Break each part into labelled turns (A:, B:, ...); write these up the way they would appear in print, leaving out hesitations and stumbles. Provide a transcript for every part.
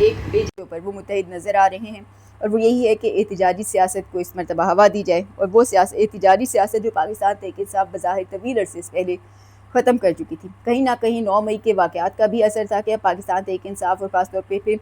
A: ایک پیج کے اوپر وہ متحد نظر آ رہے ہیں، اور وہ یہی ہے کہ احتجاجی سیاست کو اس مرتبہ ہوا دی جائے، اور وہ احتجاجی سیاست جو پاکستان تحریک انصاف بظاہر طویل عرصے سے پہلے ختم کر چکی تھی۔ کہیں نہ کہیں 9 مئی کے واقعات کا بھی اثر تھا کہ اب پاکستان تحریک انصاف اور خاص طور پہ پھر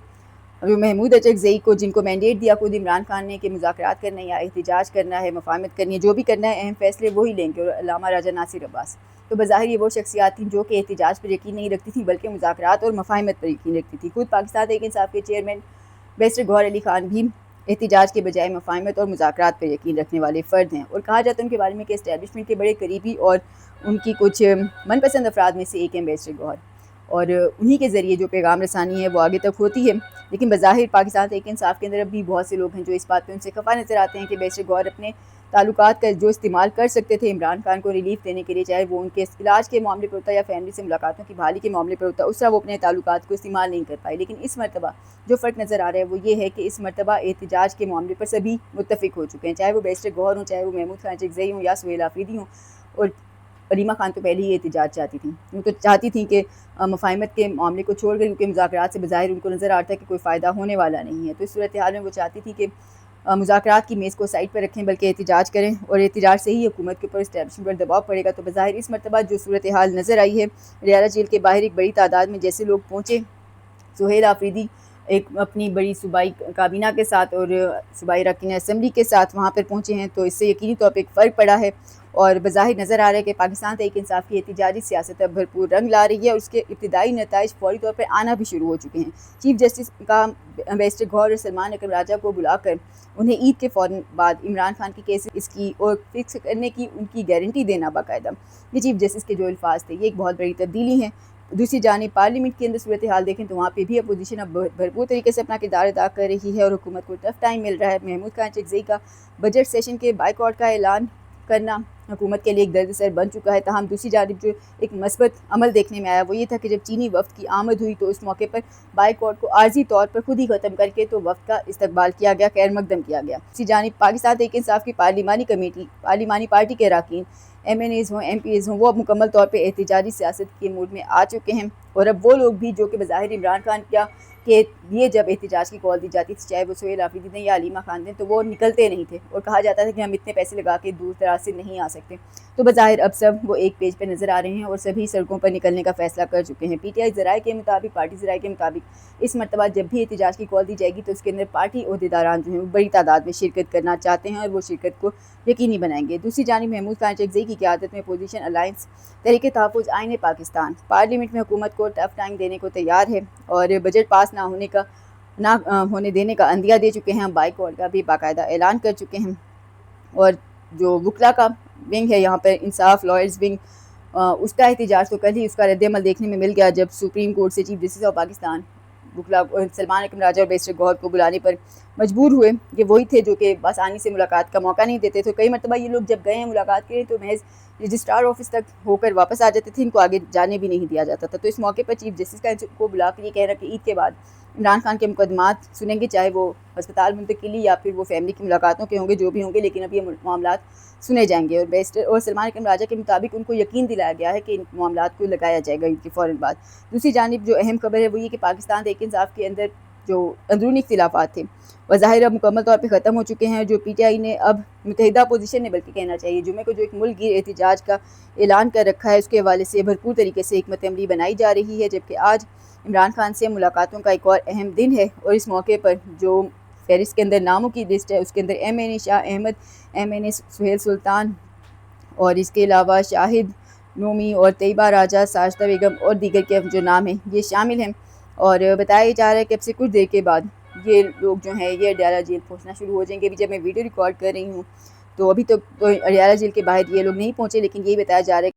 A: جو محمود اچکزئی کو، جن کو مینڈیٹ دیا خود عمران خان نے کہ مذاکرات کرنا یا احتجاج کرنا ہے، مفاہمت کرنی ہے، جو بھی کرنا ہے اہم فیصلے وہی لیں گے، اور علامہ راجہ ناصر عباس، تو بظاہر یہ وہ شخصیات تھیں جو کہ احتجاج پر یقین نہیں رکھتی تھیں بلکہ مذاکرات اور مفاہمت پر یقین رکھتی تھی۔ خود پاکستان تحریک انصاف کے چیئرمین بیرسٹر گوہر علی خان بھی احتجاج کے بجائے مفاہمت اور مذاکرات پر یقین رکھنے والے فرد ہیں، اور کہا جاتا ہے ان کے بارے میں کہ اسٹیبلشمنٹ کے بڑے قریبی اور ان کی کچھ من پسند افراد میں سے ایک ہیں بیرسٹر گوہر، اور انہی کے ذریعے جو پیغام رسانی ہے وہ آگے تک ہوتی ہے۔ لیکن بظاہر پاکستان تحریک انصاف کے اندر اب بھی بہت سے لوگ ہیں جو اس بات پہ ان سے خفا نظر آتے ہیں کہ بیرسٹر گوہر اپنے تعلقات کا جو استعمال کر سکتے تھے عمران خان کو ریلیف دینے کے لیے، چاہے وہ ان کے علاج کے معاملے پر ہوتا یا فیملی سے ملاقاتوں کی بحالی کے معاملے پر ہوتا، اس طرح وہ اپنے تعلقات کو استعمال نہیں کر پائے۔ لیکن اس مرتبہ جو فرق نظر آ رہا ہے وہ یہ ہے کہ اس مرتبہ احتجاج کے معاملے پر سبھی متفق ہو چکے ہیں، چاہے وہ بیرسٹر گوہر ہوں، چاہے وہ محمود خان اچکزئی ہوں یا سہیل آفریدی ہوں، اور علیمہ خان تو پہلے ہی احتجاج چاہتی تھیں، وہ تو چاہتی تھیں کہ مفاہمت کے معاملے کو چھوڑ کر، کیونکہ مذاکرات سے بظاہر ان کو نظر آتا ہے کہ کوئی فائدہ ہونے والا نہیں ہے، تو اس صورتحال میں وہ چاہتی تھی کہ مذاکرات کی میز کو سائڈ پر رکھیں بلکہ احتجاج کریں، اور احتجاج سے ہی حکومت کے اوپر اسٹیبلشمنٹ پر دباؤ پڑے گا۔ تو بظاہر اس مرتبہ جو صورتحال نظر آئی ہے، ریالہ جیل کے باہر ایک بڑی تعداد میں جیسے لوگ پہنچے، سہیل آفریدی ایک اپنی بڑی صوبائی کابینہ کے ساتھ اور صوبائی اراکین اسمبلی کے ساتھ وہاں پر پہنچے ہیں، تو اس سے یقینی طور پہ ایک فرق پڑا ہے، اور بظاہر نظر آ رہا ہے کہ پاکستان تحریک انصاف کی احتجاجی سیاست اب بھرپور رنگ لا رہی ہے، اور اس کے ابتدائی نتائج فوری طور پر آنا بھی شروع ہو چکے ہیں۔ چیف جسٹس کا بیرسٹر گوہر اور سلمان اکرم راجہ کو بلا کر انہیں عید کے فوراً بعد عمران خان کی کیسز کی اور فکس کرنے کی ان کی گارنٹی دینا باقاعدہ، یہ چیف جسٹس کے جو الفاظ تھے، یہ ایک بہت بڑی تبدیلی ہے۔ دوسری جانب پارلیمنٹ کے اندر صورتحال دیکھیں تو وہاں پہ بھی اپوزیشن اب بھرپور طریقے سے اپنا کردار ادا کر رہی ہے، اور حکومت کو ٹف ٹائم مل رہا ہے۔ محمود خان اچکزئی کا بجٹ سیشن کے بائیکاٹ کا اعلان کرنا حکومت کے لیے ایک دردسر بن چکا ہے، تاہم دوسری جانب جو ایک مثبت عمل دیکھنے میں آیا وہ یہ تھا کہ جب چینی وفد کی آمد ہوئی تو اس موقع پر بائیکاٹ کو عارضی طور پر خود ہی ختم کر کے تو وفد کا استقبال کیا گیا، خیر مقدم کیا گیا۔ دوسری جانب پاکستان تحریک انصاف کی پارلیمانی کمیٹی، پارلیمانی پارٹی کے اراکین، ایم این ایز ہوں، ایم پی ایز ہوں، وہ اب مکمل طور پہ احتجاجی سیاست کے موڈ میں آ چکے ہیں، اور اب وہ لوگ بھی جو کہ بظاہر عمران خان کیا کہ یہ جب احتجاج کی کال دی جاتی تھی، چاہے وہ سہیل آفریدی دیں یا علیمہ خان دیں، تو وہ نکلتے نہیں تھے، اور کہا جاتا تھا کہ ہم اتنے پیسے لگا کے دور دراز سے نہیں آ سکتے، تو بظاہر اب سب وہ ایک پیج پہ نظر آ رہے ہیں اور سبھی سڑکوں پر نکلنے کا فیصلہ کر چکے ہیں۔ پی ٹی آئی ذرائع کے مطابق، پارٹی ذرائع کے مطابق اس مرتبہ جب بھی احتجاج کی کال دی جائے گی تو اس کے اندر پارٹی عہدیداران جو ہیں وہ بڑی تعداد میں شرکت کرنا چاہتے ہیں، اور وہ شرکت کو یقینی بنائیں گے۔ دوسری جانب محمود خان اچکزئی کی قیادت میں اپوزیشن الائنس تحریک تحفظ آئین پاکستان پارلیمنٹ میں حکومت کو ٹف ٹائم دینے کو تیار ہے، اور بجٹ پاس نہ ہونے دینے کا عندیہ دے چکے ہیں، بائیکاٹ کا بھی باقاعدہ اعلان کر چکے ہیں، اور جو وکلا کا ونگ ہے یہاں پر انصاف لائرز ونگ، اس کا احتجاج تو کل ہی اس کا رد عمل دیکھنے میں مل گیا جب سپریم کورٹ سے چیف جسٹس آف پاکستان وکلا سلمان اکرم راجہ اور بیرسٹر گوہر کو بلانے پر مجبور ہوئے۔ یہ وہی تھے جو کہ آسانی سے ملاقات کا موقع نہیں دیتے تھے، کئی مرتبہ یہ لوگ جب گئے ہیں ملاقات کے لیے تو محض رجسٹرار آفس تک ہو کر واپس آ جاتے تھے، ان کو آگے جانے بھی نہیں دیا جاتا تھا۔ تو اس موقع پر چیف جسٹس کا کو بلا کر یہ کہہ رہا کہ عید کے بعد عمران خان کے مقدمات سنیں گے، چاہے وہ ہسپتال منتقلی یا پھر وہ فیملی کی ملاقاتوں کے ہوں گے، جو بھی ہوں گے، لیکن اب یہ معاملات سنے جائیں گے، اور بیرسٹر اور سلمان اکرم راجہ کے مطابق ان کو یقین دلایا گیا ہے کہ ان معاملات کو لگایا جائے گا عید کے فوراً بعد۔ دوسری جانب جو اہم خبر ہے وہ یہ کہ پاکستان تحریک انصاف کے اندر جو اندرونی اختلافات تھے وہ ظاہر اب مکمل طور پہ ختم ہو چکے ہیں۔ جو پی ٹی آئی نے اب متحدہ اپوزیشن نے بلکہ کہنا چاہیے جمعے کو جو ایک ملک گیر احتجاج کا اعلان کر رکھا ہے، اس کے حوالے سے بھرپور طریقے سے حکمت عملی بنائی جا رہی ہے، جبکہ آج عمران خان سے ملاقاتوں کا ایک اور اہم دن ہے، اور اس موقع پر جو فہرست کے اندر ناموں کی لسٹ ہے اس کے اندر ایم این اے شاہ احمد، ایم این اے سہیل سلطان، اور اس کے علاوہ شاہد نومی اور طیبہ راجہ، ساجدہ بیگم اور دیگر کے جو نام ہیں یہ شامل ہیں، اور بتایا جا رہا ہے کہ اب سے کچھ دیر کے بعد یہ لوگ جو ہیں یہ اڈیالہ جیل پہنچنا شروع ہو جائیں گے۔ ابھی جب میں ویڈیو ریکارڈ کر رہی ہوں تو ابھی تو اڈیالہ جیل کے باہر یہ لوگ نہیں پہنچے، لیکن یہی بتایا جا رہا ہے